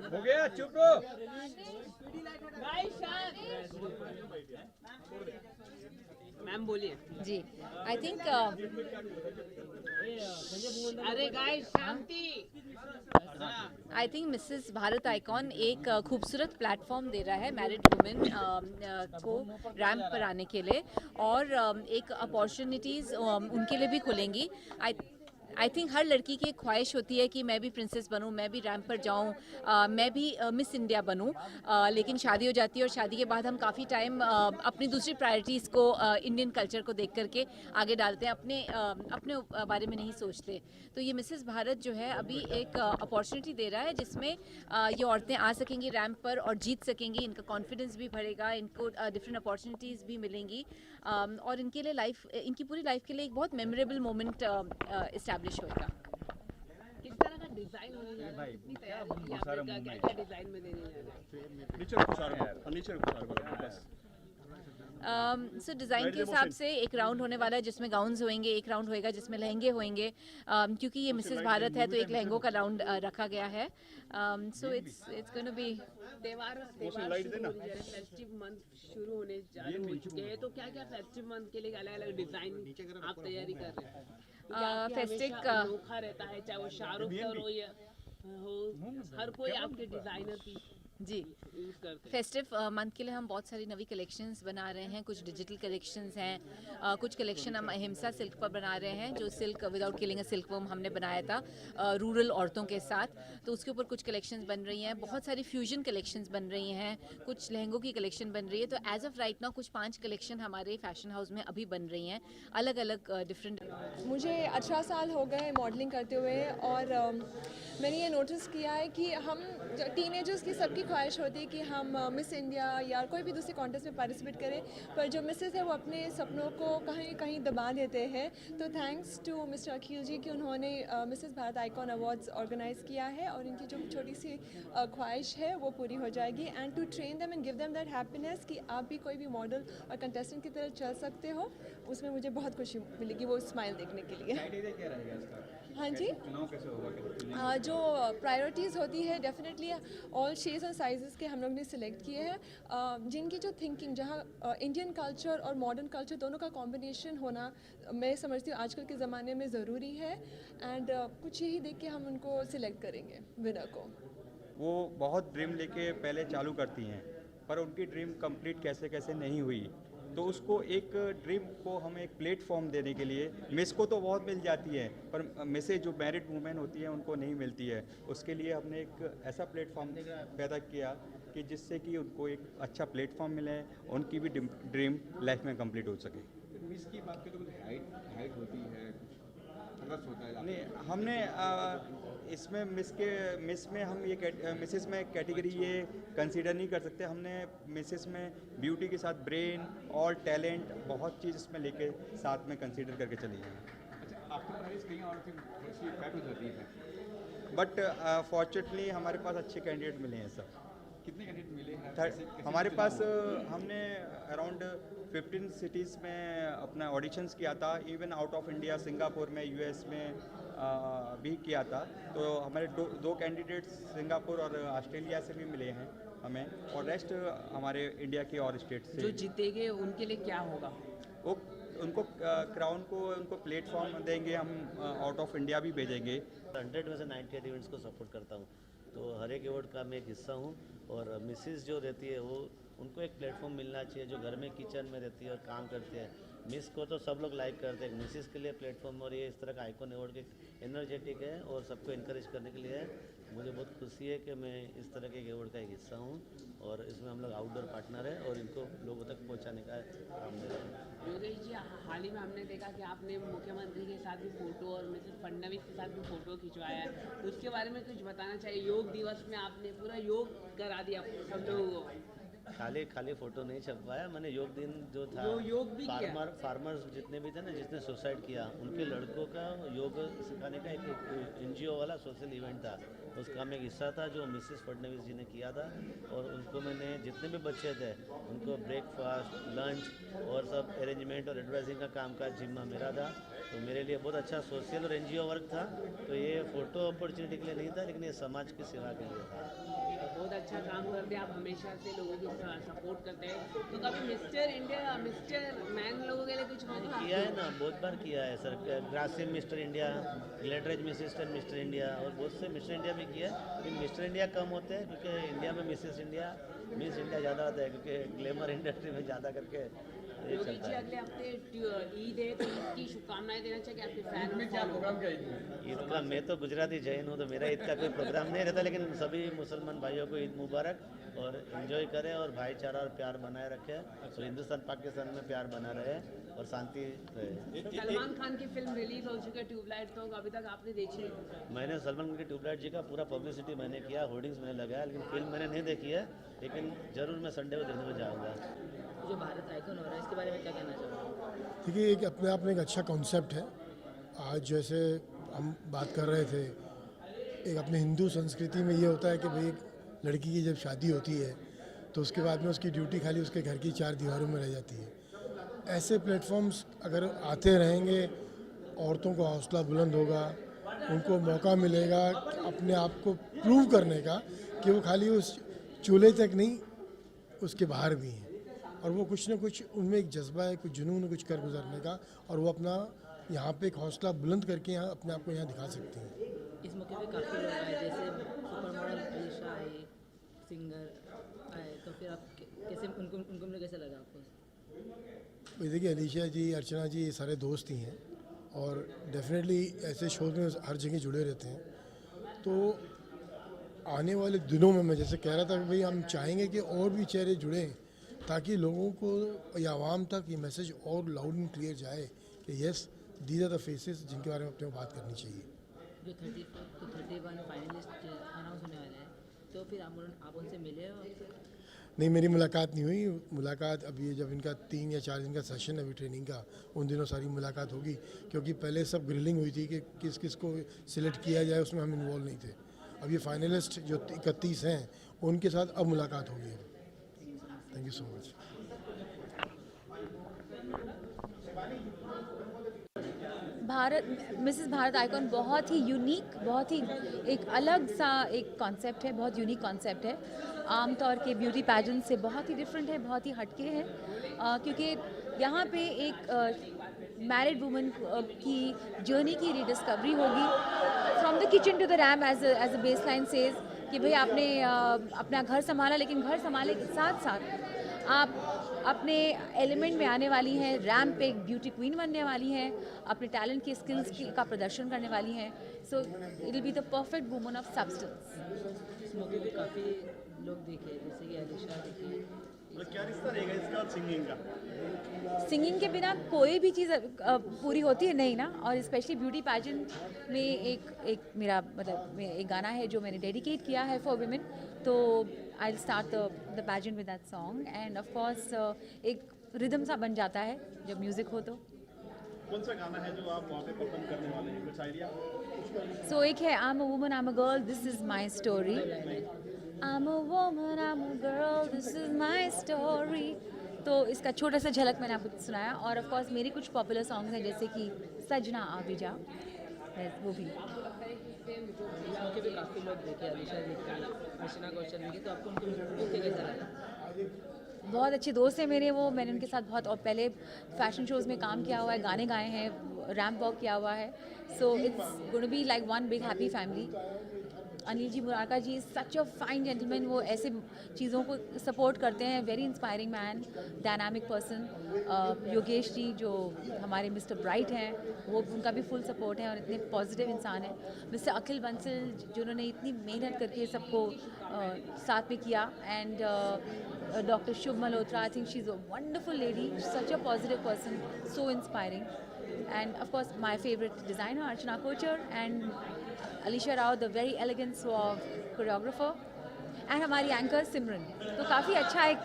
हो गया, चुप रहो। मैम बोलिए। जी, आई थिंक अरे guys Shanti. I think Mrs Bharat icon एक खूबसूरत प्लेटफॉर्म दे रहा है मैरिड वुमेन को रैंप पर आने के लिए, और एक अपॉर्चुनिटीज़ उनके लिए भी खुलेंगी। आई थिंक हर लड़की की एक ख्वाहिश होती है कि मैं भी प्रिंसेस बनूं, मैं भी रैंप पर जाऊं, मैं भी मिस इंडिया बनूं, लेकिन शादी हो जाती है और शादी के बाद हम काफ़ी टाइम अपनी दूसरी प्रायोरिटीज़ को इंडियन कल्चर को देख करके आगे डालते हैं, अपने बारे में नहीं सोचते। तो ये मिसेस भारत जो है अभी एक अपॉर्चुनिटी दे रहा है जिसमें ये औरतें आ सकेंगी रैंप पर और जीत सकेंगी, इनका कॉन्फिडेंस भी बढ़ेगा, इनको डिफरेंट अपॉर्चुनिटीज़ भी मिलेंगी, और इनके लिए इनकी पूरी लाइफ के लिए एक बहुत मेमोरेबल मोमेंट इस्टेब्लिश होएगा। किस तरह का डिजाइन होने जा रहा है, कितनी तैयारी की आपने, क्या क्या डिजाइन में देने जा रहा है? नीचे रखो बस। सो डिज़ाइन के हिसाब से एक राउंड होने वाला है जिसमें गाउन्स होंगे, एक राउंड होएगा जिसमें लहंगे होंगे, क्योंकि ये मिसेस भारत है तो एक लहंगों का राउंड रखा गया है। सो इट्स गोना बी त्योहार शुरू हो रही है, फेस्टिव मंथ शुरू होने हो चुके हैं, तो क्या क्या फेस्टिव मंथ के लिए अलग अलग डिजाइन आप तैयारी कर रहे हैं? फेस्टिव अनोखा रहता है, चाहे वो शाहरुख सर हो या हो, हर कोई आपके डिजाइनर की जी यूज करते हैं। फेस्टिव मंथ के लिए हम बहुत सारी नवी कलेक्शंस बना रहे हैं, कुछ डिजिटल कलेक्शंस हैं, कुछ कलेक्शन हम अहिंसा सिल्क पर बना रहे हैं, जो silk without killing a silk worm हमने बनाया था रूरल औरतों के साथ, तो उसके ऊपर कुछ कलेक्शंस बन रही हैं, बहुत सारी फ्यूजन कलेक्शंस बन रही हैं, कुछ लहंगों की कलेक्शन बन रही है। तो एज ऑफ राइट नाउ कुछ 5 कलेक्शन हमारे फैशन हाउस में अभी बन रही हैं, अलग अलग डिफरेंट। मुझे 18 साल हो गए मॉडलिंग करते हुए, और मैंने ये नोटिस किया है कि हम टीनेजर्स की सबकी ख्वाहिश होती है कि हम मिस इंडिया या कोई भी दूसरे कॉन्टेस्ट में पार्टिसिपेट करें, पर जो मिसेस है वो अपने सपनों को कहीं कहीं दबा देते हैं। तो थैंक्स टू मिस्टर अखिल जी कि उन्होंने Mrs Bharat icon awards organise किया है, और इनकी जो छोटी सी ख्वाहिश है वो पूरी हो जाएगी, and to train them and give them that happiness कि आप भी कोई भी मॉडल और कंटेस्टेंट की तरह चल सकते हो, उसमें मुझे बहुत खुशी मिलेगी वो स्माइल देखने के लिए। क्या रहेगा इसका? हाँ जी, चुनाव कैसे होगा? जो प्रायोरिटीज़ होती है डेफिनेटली ऑल शेप्स और साइज़ेस के हम लोग ने सिलेक्ट किए हैं, जिनकी जो थिंकिंग जहाँ इंडियन कल्चर और मॉडर्न कल्चर दोनों का कॉम्बिनेशन होना मैं समझती हूँ आजकल के ज़माने में ज़रूरी है, एंड कुछ यही देख के हम उनको सिलेक्ट करेंगे विनर को। वो बहुत ड्रीम लेके पहले चालू करती हैं, पर उनकी ड्रीम कंप्लीट कैसे कैसे नहीं हुई, तो उसको एक ड्रीम को हम एक प्लेटफॉर्म देने के लिए, मिस को तो बहुत मिल जाती है पर मिसेज जो मैरिड वुमेन होती है उनको नहीं मिलती है, उसके लिए हमने एक ऐसा प्लेटफॉर्म पैदा किया कि जिससे कि उनको एक अच्छा प्लेटफॉर्म मिले, उनकी भी ड्रीम लाइफ में कंप्लीट हो सके। मिस की बात करें तो कुछ हाइट होती है, कुछ रस होता है? नहीं, हमने इसमें मिस में हम ये मिसेस में कैटेगरी ये कंसीडर नहीं कर सकते, हमने मिसेस में ब्यूटी के साथ ब्रेन और टैलेंट बहुत चीज़ इसमें लेके साथ में कंसीडर करके चली हैं। अच्छा, आफ्टर मैरिज कहीं और थोड़ी सी इफेक्ट हो जाती है, बट फॉर्चुनेटली हमारे पास अच्छे कैंडिडेट मिले हैं सब। कितने कैंडिडेट मिले हैं? हमारे पास हमने अराउंड 15 सिटीज़ में अपना ऑडिशंस किया था, even out of India Singapore में, यूएस में भी किया था, तो हमारे दो कैंडिडेट्स सिंगापुर और ऑस्ट्रेलिया से भी मिले हैं हमें, और रेस्ट हमारे इंडिया के और स्टेट से। जो जीतेंगे उनके लिए क्या होगा? वो उनको क्राउन को उनको प्लेटफॉर्म देंगे, हम आउट ऑफ इंडिया भी भेजेंगे। 100 में से 98 इवेंट्स को सपोर्ट करता हूँ, तो हर एक अवार्ड का मैं एक हिस्सा हूँ, और मिसेस जो रहती है वो उनको एक प्लेटफॉर्म मिलना चाहिए, जो घर में किचन में रहती है और काम करते हैं। मिस को तो सब लोग लाइक करते हैं, मिसेस के लिए प्लेटफॉर्म, और ये इस तरह का आइकॉन अवार्ड के एनर्जेटिक है और सबको इनकरेज करने के लिए है। मुझे बहुत खुशी है कि मैं इस तरह के अवार्ड का एक हिस्सा हूँ, और इसमें हम लोग आउटडोर पार्टनर है और इनको लोगों तक पहुँचाने का काम दे रहे हैं। योगेश जी, हाल ही में हमने देखा कि आपने मुख्यमंत्री के साथ भी फोटो और मिसेस फडणवीस के साथ भी फोटो खिंचवाया है, उसके बारे में कुछ बताना चाहिए? योग दिवस में आपने पूरा योग करा दिया सब लोगों को। खाली फोटो नहीं छपवाया मैंने, योग दिन जो था योग भी किया। फार्मर्स जितने भी थे ना, जिसने सुसाइड किया, उनके लड़कों का योग सिखाने का एक NGO वाला सोशल इवेंट था, उसका में एक हिस्सा था जो मिसेस फडणवीस जी ने किया था, और उनको मैंने जितने भी बच्चे थे उनको ब्रेकफास्ट, लंच और सब अरेंजमेंट और एडवाइजिंग का काम का जिम्मा मेरा था। तो मेरे लिए बहुत अच्छा सोशल और एनजीओ वर्क था। तो ये फ़ोटो अपॉर्चुनिटी के लिए नहीं था, लेकिन ये समाज की सेवा के लिए था। बहुत अच्छा काम करते हैं आप, हमेशा से लोगों की सपोर्ट करते हैं। तो कभी मिस्टर इंडिया, मिस्टर मैन लोगों के लिए कुछ होगा? किया है ना, बहुत बार किया है sir. Grasim mister India, Gladrags मिसिस्टर मिस्टर इंडिया, और बहुत से मिस्टर इंडिया भी किया है। लेकिन मिस्टर इंडिया कम होते हैं क्योंकि इंडिया में मिसेस इंडिया, मिस इंडिया ज़्यादा होता है, क्योंकि ग्लैमर इंडस्ट्री में ज़्यादा करके ये योगी चलता जी है। अगले हफ्ते ईद है, तो ईद की शुभकामनाएं देना चाहिए आपके फैन में क्या प्रोग्राम क्या है? ईद का, मैं तो गुजराती जैन हूँ तो मेरा ईद का कोई प्रोग्राम नहीं रहता, लेकिन सभी मुसलमान भाइयों को ईद मुबारक, और एंजॉय करें और भाईचारा और प्यार बनाए रखें। तो हिंदुस्तान पाकिस्तान में प्यार बना रहे और शांति रहे। तो सलमान खान की फिल्म रिलीज हो चुकी है ट्यूबलाइट, तो अभी तक आपने देखी है? मैंने सलमान खान की ट्यूबलाइट जी का पूरा पब्लिसिटी मैंने किया, होर्डिंग्स मैंने लगाया, लेकिन फिल्म मैंने नहीं देखी है। लेकिन ज़रूर मैं संडे को देखने को जाऊँगा। जो भारत आइकॉन हो रहा है इसके बारे में क्या कहना चाहोगे? देखिए, एक अपने आप में एक अच्छा कॉन्सेप्ट है। आज जैसे हम बात कर रहे थे, एक अपने हिंदू संस्कृति में ये होता है कि भाई एक लड़की की जब शादी होती है तो उसके बाद में उसकी ड्यूटी खाली उसके घर की 4 दीवारों में रह जाती है। ऐसे प्लेटफॉर्म्स अगर आते रहेंगे, औरतों को हौसला बुलंद होगा, उनको मौका मिलेगा अपने आप को प्रूव करने का कि वो खाली उस चूल्हे तक नहीं, उसके बाहर भी हैं, और वो कुछ ना कुछ उनमें एक जज्बा है, कुछ जुनून है कुछ कर गुजरने का, और वो अपना यहाँ पे एक हौसला बुलंद करके यहाँ अपने आप को यहाँ दिखा सकती हैं। इस मौके पे काफ़ी लोग आए, जैसे सुपर मॉडल अलीशा आए, सिंगर आए, तो फिर आप कैसे उनको मिले, कैसे लगा आपको? भाई देखिए, अलीशा जी, अर्चना जी, ये सारे दोस्त ही हैं और डेफिनेटली ऐसे शोज में हर जगह जुड़े रहते हैं। तो आने वाले दिनों में मैं जैसे कह रहा था कि भाई हम चाहेंगे कि और भी चेहरे जुड़ें, ताकि लोगों को या आवाम तक ये मैसेज और लाउड एंड क्लियर जाए कि yes, these are the faces जिनके बारे में अपने को बात करनी चाहिए। जो 31 फाइनलिस्ट अनाउंस होने वाले हैं, तो फिर आप उनसे मिले हो? नहीं, मेरी मुलाकात नहीं हुई। मुलाकात अभी जब इनका 3 या 4 दिन का सेशन है अभी ट्रेनिंग का, उन दिनों सारी मुलाकात होगी, क्योंकि पहले सब ग्रिलिंग हुई थी कि किस किस को सिलेक्ट किया जाए, उसमें हम इन्वॉल्व नहीं थे। अब ये फाइनलिस्ट जो 31 हैं उनके साथ अब मुलाकात होगी। Thank you so much. Mrs Bharat icon बहुत ही यूनिक, बहुत ही एक अलग सा एक कॉन्सेप्ट है, बहुत यूनिक कॉन्सेप्ट है। आमतौर के ब्यूटी पैजेंट से बहुत ही डिफरेंट है, बहुत ही हटके है, क्योंकि यहाँ पे एक मैरिड वुमन की जर्नी की रिडिस्कवरी होगी, from the kitchen to the ramp, as a base line says कि भाई आपने अपना घर संभाला, लेकिन घर संभाले के साथ साथ आप अपने एलिमेंट में आने वाली हैं, रैम्प पे एक ब्यूटी क्वीन बनने वाली हैं, अपने टैलेंट की स्किल्स का प्रदर्शन करने वाली हैं। So it will be the perfect woman of substance. इस मौके पे काफ़ी लोग देखे, जैसे कि अलीशा देखी। क्या रिश्ता रहेगा इसका और सिंगिंग का? सिंगिंग के बिना कोई भी चीज़ पूरी होती है नहीं ना, और स्पेशली ब्यूटी पैजेंट में एक मेरा मतलब एक गाना है जो मैंने डेडिकेट किया है फॉर वुमेन, तो I will start the pageant with that song, and of course एक रिदम सा बन जाता है जब म्यूज़िक हो। तो कौन सा गाना है जो आप वहाँ पे परफॉर्म करने वाले हैं, कुछ आइडिया? सो एक है I am a woman, I am a girl, this is my story. I'm a woman, I'm a girl, this is my story। तो इसका छोटा सा झलक मैंने आपको सुनाया, और ऑफ कोर्स मेरे कुछ पॉपुलर सॉन्ग्स हैं जैसे कि सजना आ भी जा, वो भी। इस मौके पे काफ़ी लोग देखे, अलीशा देखी, अर्चना कौशल देखी, तो आपको उनको मिलके कैसा लगा? बहुत अच्छे दोस्त हैं मेरे वो, मैंने उनके साथ बहुत और पहले फैशन शोज़ में काम किया हुआ है, गाने गाए हैं, रैम्प वॉक किया हुआ है। So it's gonna be like one big happy family. Anil ji Murarka ji such a fine gentleman, वो ऐसे चीज़ों को सपोर्ट करते हैं, very inspiring man, dynamic person. Yogesh ji जो हमारे मिस्टर ब्राइट हैं, वो उनका भी फुल सपोर्ट है और इतने पॉजिटिव इंसान हैं। मिस्टर अखिल बंसल जिन्होंने इतनी मेहनत करके सबको साथ में किया, and doctor Shubh Malhotra, I think she is a wonderful lady, such a positive person, so inspiring. And of course my favourite designer Archana Kochhar, and Alisha Rao the very elegant suave choreographer, and हमारी एंकर सिमरन। तो काफ़ी अच्छा एक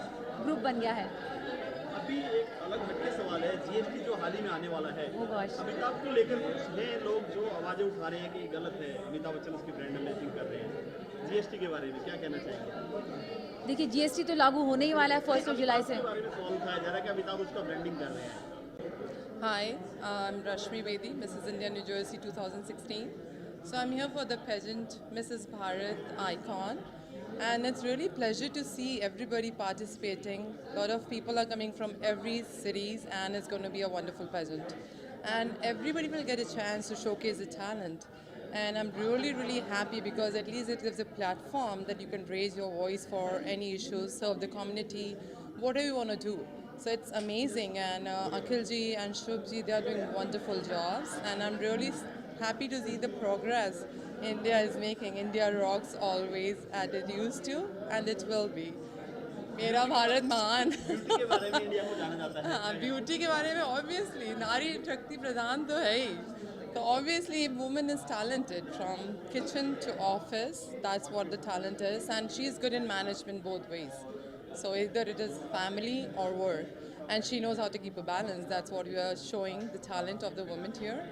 ग्रुप बन गया है। अभी एक अलग हटके सवाल है, जीएसटी जो हाल ही में आने वाला है, Oh gosh। अमिताभ को लेकर कुछ है लोग जो आवाज़ें उठा रहे हैं कि गलत है, अमिताभ बच्चन उसकी ब्रांड एम्बेसिंग कर रहे हैं, जीएसटी के बारे में क्या कहना चाहेंगे? देखिए जीएसटी तो लागू होने ही वाला है 1 जुलाई से। इसके बारे में सवाल उठाया जा रहा है कि अमिताभ उसका ब्रांडिंग कर रहे हैं। Hi, I'm Rashmi Bedi, Mrs. India New Jersey 2016. So I'm here for the pageant Mrs. Bharat Icon, and it's really pleasure to see everybody participating. A lot of people are coming from every cities, and it's going to be a wonderful pageant. And everybody will get a chance to showcase the talent. And I'm really happy because at least it gives a platform that you can raise your voice for any issues, serve the community, whatever you want to do. So it's amazing, and Akhil ji and Shubh ji, they are doing wonderful jobs, and I'm really happy to see the progress India is making. India rocks always, as it used to, and it will be. मेरा भारत महान। Beauty के बारे में India को जाना जाता है। हाँ, ब्यूटी के बारे में ऑब्वियसली नारी शक्ति प्रधान तो है ही। So obviously, woman is talented from kitchen to office. That's what the talent is, and she's good in management both ways. So either it is family or work, and she knows how to keep a balance. That's what we are showing, the talent of the woman here.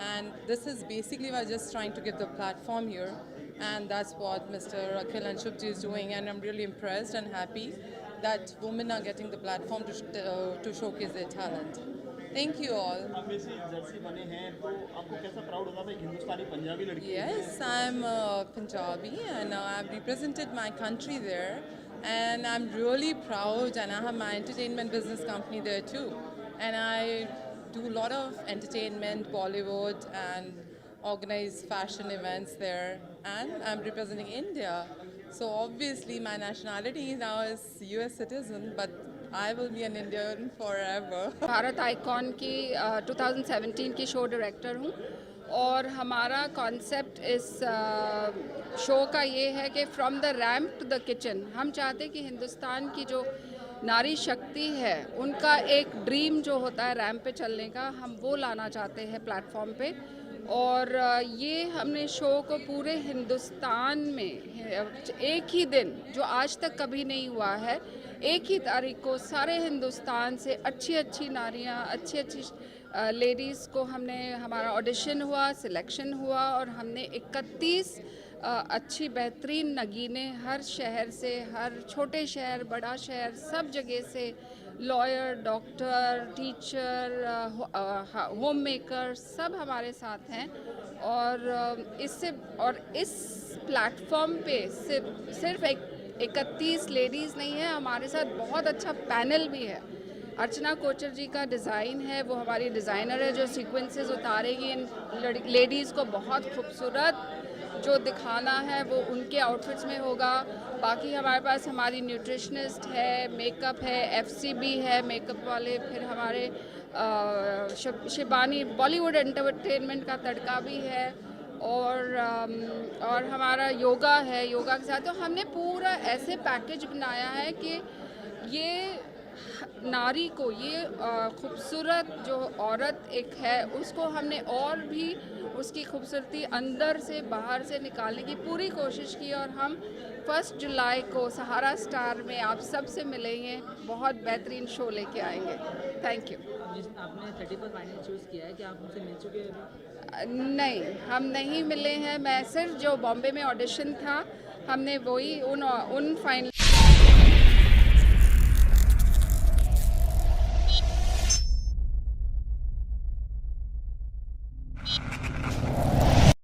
And this is basically we're just trying to give the platform here, and that's what Mr. Akhil and Shubhji is doing. And I'm really impressed and happy that women are getting the platform to showcase their talent. Thank you all. आप वैसे Jersey बने हैं तो आपको कैसा proud होता है हिंदुस्तानी पंजाबी लड़की? Yes, I'm Punjabi, and I've represented my country there, and I'm really proud, and I have my entertainment business company there too, and I do a lot of entertainment, Bollywood, and organize fashion events there, and I'm representing India. So obviously my nationality now is US citizen, but I will be an Indian forever. Bharat icon की 2017 की show director हूँ, और हमारा concept इस show का ये है कि from the ramp to the kitchen. हम चाहते हैं कि हिंदुस्तान की जो नारी शक्ति है उनका एक ड्रीम जो होता है रैम्प पे चलने का, हम वो लाना चाहते हैं प्लेटफॉर्म पे। और ये हमने शो को पूरे हिंदुस्तान में एक ही दिन, जो आज तक कभी नहीं हुआ है, एक ही तारीख को सारे हिंदुस्तान से अच्छी नारियाँ, अच्छी लेडीज़ को हमने, हमारा ऑडिशन हुआ, सिलेक्शन हुआ, और हमने 31 अच्छी बेहतरीन नगीने हर शहर से, हर छोटे शहर बड़ा शहर सब जगह से, lawyer, doctor, teacher, home maker सब हमारे साथ हैं। और इस प्लेटफॉर्म पे सिर्फ 31 लेडीज़ नहीं है, हमारे साथ बहुत अच्छा पैनल भी है। अर्चना कोचर जी का डिज़ाइन है, वो हमारी डिज़ाइनर है जो सीक्वेंसेस उतारेगी इन लेडीज़ को बहुत खूबसूरत जो दिखाना है वो उनके आउटफिट्स में होगा। बाकी हमारे पास हमारी न्यूट्रिशनिस्ट है, मेकअप है, FCB है मेकअप वाले, फिर हमारे शिबानी बॉलीवुड एंटरटेनमेंट का तड़का भी है, और हमारा योगा है, योगा के साथ। तो हमने पूरा ऐसे पैकेज बनाया है कि ये नारी को, ये खूबसूरत जो औरत एक है, उसको हमने और भी उसकी खूबसूरती अंदर से बाहर से निकालने की पूरी कोशिश की। और हम 1 जुलाई को सहारा स्टार में आप सब से मिलेंगे, बहुत बेहतरीन शो लेके आएंगे। Thank you. आपने 30 फाइनल चूज़ किया है कि आप उनसे मिल चुके हैं? नहीं, हम नहीं मिले हैं। मैं सिर्फ जो बॉम्बे में ऑडिशन था, हमने वही उन फाइनल